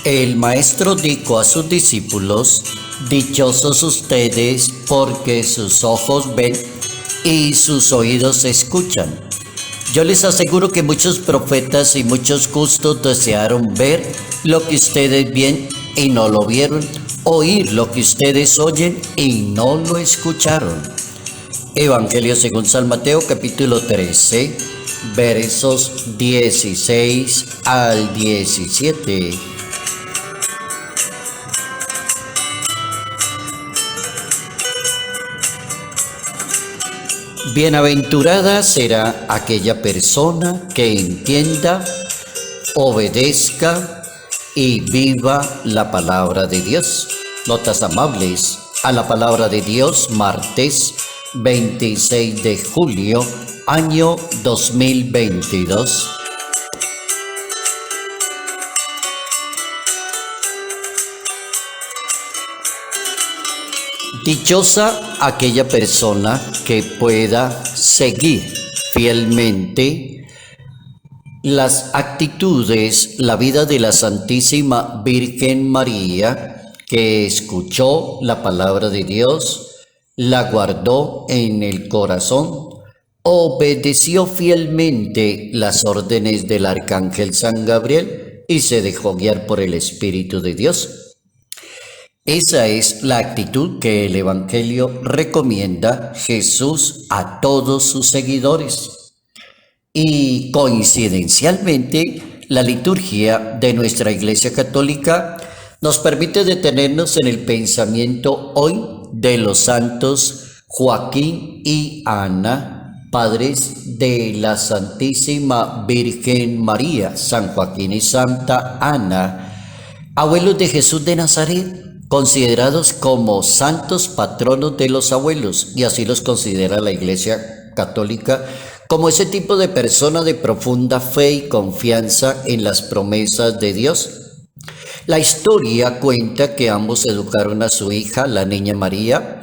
El maestro dijo a sus discípulos: dichosos ustedes porque sus ojos ven y sus oídos escuchan. Yo les aseguro que muchos profetas y muchos justos desearon ver lo que ustedes ven y no lo vieron, oír lo que ustedes oyen y no lo escucharon. Evangelio según San Mateo capítulo 13, versos 16 al 17. Bienaventurada será aquella persona que entienda, obedezca y viva la palabra de Dios. Notas amables a la palabra de Dios, martes 26 de julio, año 2022. Dichosa aquella persona que pueda seguir fielmente las actitudes, la vida de la Santísima Virgen María, que escuchó la palabra de Dios, la guardó en el corazón, obedeció fielmente las órdenes del Arcángel San Gabriel y se dejó guiar por el Espíritu de Dios. Esa es la actitud que el Evangelio recomienda Jesús a todos sus seguidores. Y coincidencialmente, la liturgia de nuestra Iglesia Católica nos permite detenernos en el pensamiento hoy de los santos Joaquín y Ana, padres de la Santísima Virgen María, San Joaquín y Santa Ana, abuelos de Jesús de Nazaret, considerados como santos patronos de los abuelos, y así los considera la Iglesia Católica como ese tipo de persona de profunda fe y confianza en las promesas de Dios. La historia cuenta que ambos educaron a su hija, la niña María,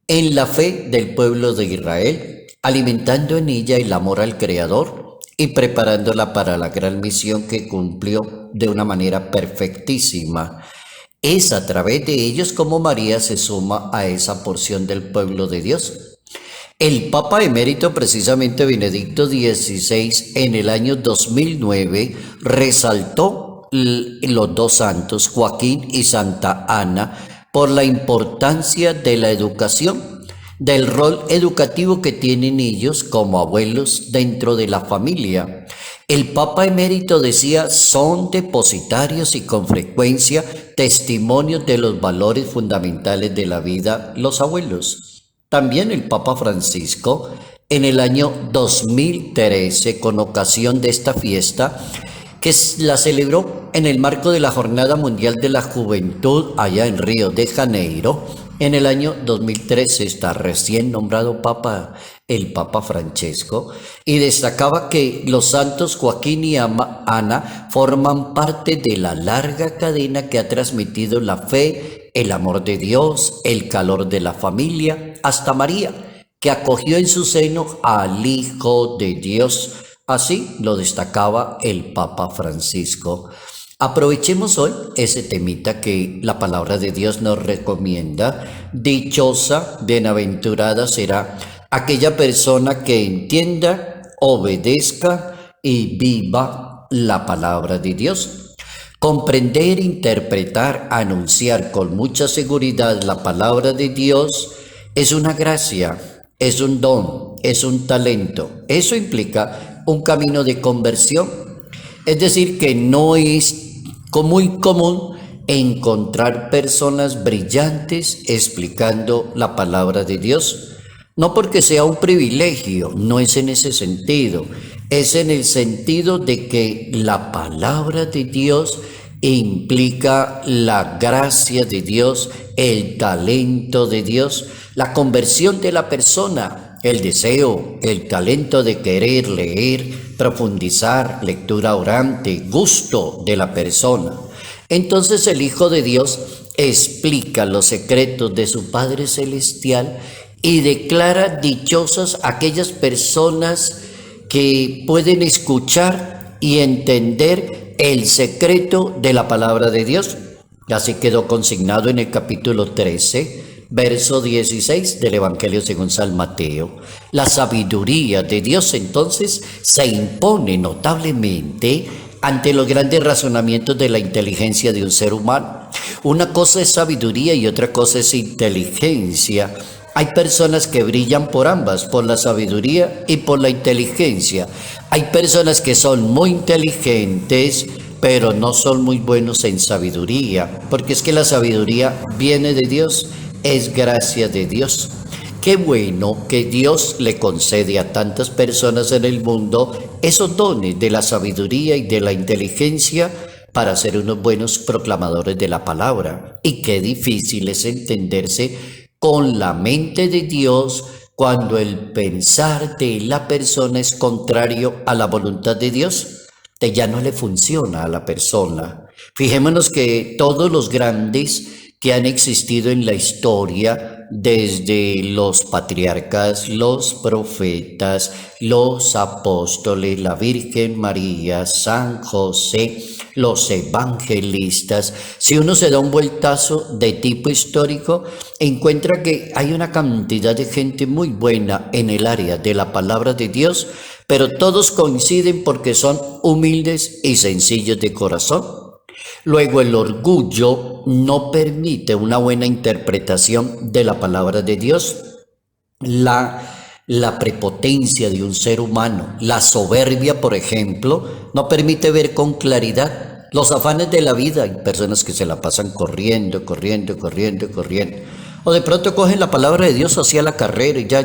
en la fe del pueblo de Israel, alimentando en ella el amor al Creador y preparándola para la gran misión que cumplió de una manera perfectísima. Es a través de ellos como María se suma a esa porción del pueblo de Dios. El Papa emérito, precisamente Benedicto XVI, en el año 2009, resaltó los dos santos, Joaquín y Santa Ana, por la importancia de la educación, del rol educativo que tienen ellos como abuelos dentro de la familia. El Papa emérito decía: son depositarios y con frecuencia testimonios de los valores fundamentales de la vida, los abuelos. También el Papa Francisco, en el año 2013, con ocasión de esta fiesta, que la celebró en el marco de la Jornada Mundial de la Juventud allá en Río de Janeiro, en el año 2013 está recién nombrado Papa, el Papa Francesco, y destacaba que los santos Joaquín y Ana forman parte de la larga cadena que ha transmitido la fe, el amor de Dios, el calor de la familia, hasta María, que acogió en su seno al Hijo de Dios. Así lo destacaba el Papa Francisco. Aprovechemos hoy ese temita que la palabra de Dios nos recomienda. Dichosa, bienaventurada será aquella persona que entienda, obedezca y viva la palabra de Dios. Comprender, interpretar, anunciar con mucha seguridad la palabra de Dios es una gracia, es un don, es un talento. Eso implica un camino de conversión. Es decir, que no es muy común encontrar personas brillantes explicando la palabra de Dios. No porque sea un privilegio, no es en ese sentido. Es en el sentido de que la palabra de Dios implica la gracia de Dios, el talento de Dios, la conversión de la persona, el deseo, el talento de querer leer, profundizar, lectura orante, gusto de la persona. Entonces el Hijo de Dios explica los secretos de su Padre Celestial y declara dichosas aquellas personas que pueden escuchar y entender el secreto de la palabra de Dios. Así quedó consignado en el capítulo 13, verso 16 del Evangelio según San Mateo. La sabiduría de Dios entonces se impone notablemente ante los grandes razonamientos de la inteligencia de un ser humano. Una cosa es sabiduría y otra cosa es inteligencia. Hay personas que brillan por ambas, por la sabiduría y por la inteligencia. Hay personas que son muy inteligentes, pero no son muy buenos en sabiduría, porque es que la sabiduría viene de Dios, es gracia de Dios. Qué bueno que Dios le concede a tantas personas en el mundo esos dones de la sabiduría y de la inteligencia para ser unos buenos proclamadores de la palabra. Y qué difícil es entenderse con la mente de Dios cuando el pensar de la persona es contrario a la voluntad de Dios, que ya no le funciona a la persona. Fijémonos que todos los grandes que han existido en la historia, desde los patriarcas, los profetas, los apóstoles, la Virgen María, San José, los evangelistas, si uno se da un vueltazo de tipo histórico, encuentra que hay una cantidad de gente muy buena en el área de la palabra de Dios, pero todos coinciden porque son humildes y sencillos de corazón. Luego, el orgullo no permite una buena interpretación de la palabra de Dios. La prepotencia de un ser humano, la soberbia, por ejemplo, no permite ver con claridad los afanes de la vida. Hay personas que se la pasan corriendo. O de pronto cogen la palabra de Dios hacia la carrera y ya,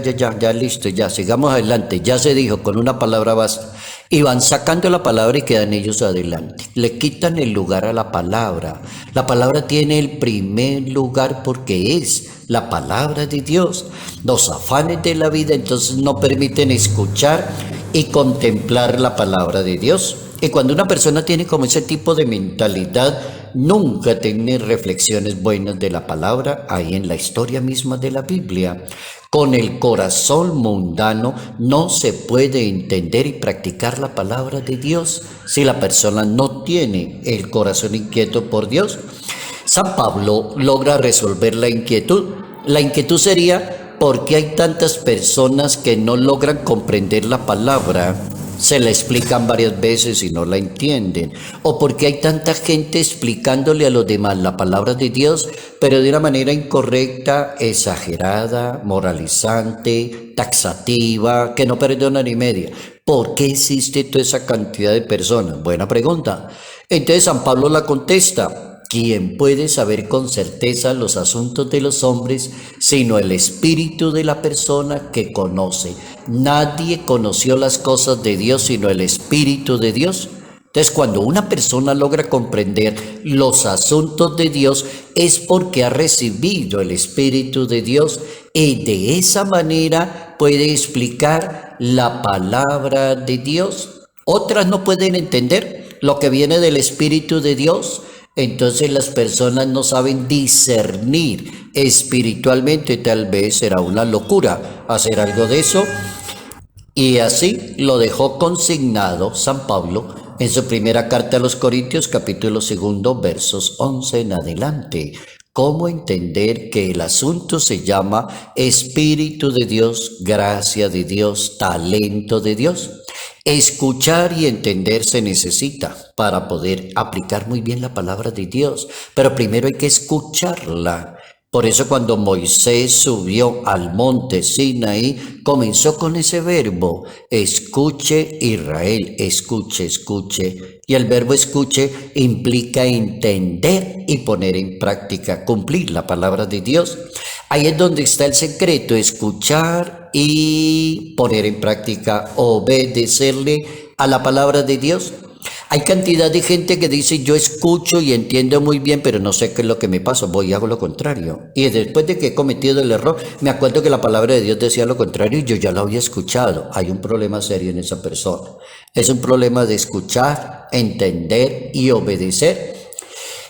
listo, ya, sigamos adelante, ya se dijo, con una palabra basta. Y van sacando la palabra y quedan ellos adelante. Le quitan el lugar a la palabra. La palabra tiene el primer lugar porque es la palabra de Dios. Los afanes de la vida entonces no permiten escuchar y contemplar la palabra de Dios. Y cuando una persona tiene como ese tipo de mentalidad, nunca tiene reflexiones buenas de la palabra ahí en la historia misma de la Biblia. Con el corazón mundano no se puede entender y practicar la palabra de Dios si la persona no tiene el corazón inquieto por Dios. San Pablo logra resolver la inquietud. La inquietud sería: ¿por qué hay tantas personas que no logran comprender la palabra? Se la explican varias veces y no la entienden. O porque hay tanta gente explicándole a los demás la palabra de Dios, pero de una manera incorrecta, exagerada, moralizante, taxativa, que no perdona ni media. ¿Por qué existe toda esa cantidad de personas? Buena pregunta. Entonces San Pablo la contesta: ¿quién puede saber con certeza los asuntos de los hombres sino el espíritu de la persona que conoce? Nadie conoció las cosas de Dios sino el espíritu de Dios. Entonces, cuando una persona logra comprender los asuntos de Dios es porque ha recibido el espíritu de Dios y de esa manera puede explicar la palabra de Dios. Otras no pueden entender lo que viene del espíritu de Dios. Entonces las personas no saben discernir espiritualmente. Tal vez será una locura hacer algo de eso. Y así lo dejó consignado San Pablo en su primera carta a los Corintios, capítulo 2, versos 11 en adelante. ¿Cómo entender que el asunto se llama Espíritu de Dios, gracia de Dios, talento de Dios? Escuchar y entender se necesita para poder aplicar muy bien la palabra de Dios, pero primero hay que escucharla. Por eso cuando Moisés subió al monte Sinaí, comenzó con ese verbo: escuche Israel, escuche. Y el verbo escuche implica entender y poner en práctica, cumplir la palabra de Dios. Ahí es donde está el secreto: escuchar y poner en práctica, obedecerle a la palabra de Dios. Hay cantidad de gente que dice: yo escucho y entiendo muy bien, pero no sé qué es lo que me pasa, voy y hago lo contrario. Y después de que he cometido el error, me acuerdo que la palabra de Dios decía lo contrario y yo ya lo había escuchado. Hay un problema serio en esa persona. Es un problema de escuchar, entender y obedecer.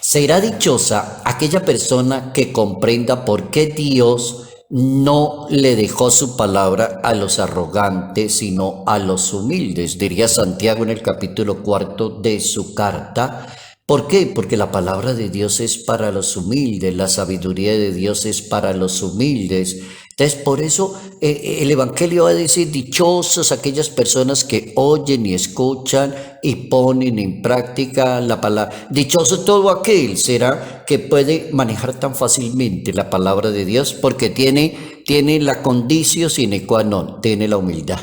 Será dichosa aquella persona que comprenda por qué Dios no le dejó su palabra a los arrogantes, sino a los humildes, diría Santiago en el capítulo 4 de su carta. ¿Por qué? Porque la palabra de Dios es para los humildes, la sabiduría de Dios es para los humildes. Entonces, por eso el Evangelio va a decir, dichosos aquellas personas que oyen y escuchan y ponen en práctica la palabra. Dichoso todo aquel será que puede manejar tan fácilmente la palabra de Dios porque tiene la condicio sine qua non, tiene la humildad.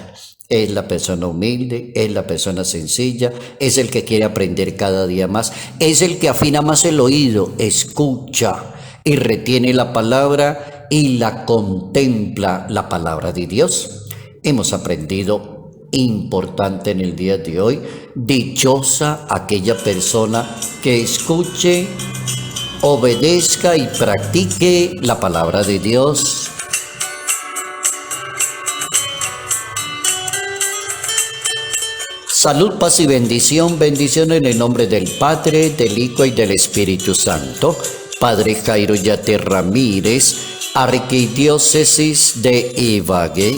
Es la persona humilde, es la persona sencilla, es el que quiere aprender cada día más, es el que afina más el oído, escucha y retiene la palabra y la contempla, la palabra de Dios. Hemos aprendido importante en el día de hoy, dichosa aquella persona que escuche, obedezca y practique la palabra de Dios. Salud, paz y bendición, bendición en el nombre del Padre, del Hijo y del Espíritu Santo. Padre Jairo Yate Ramírez, Arquidiócesis de Ibagué.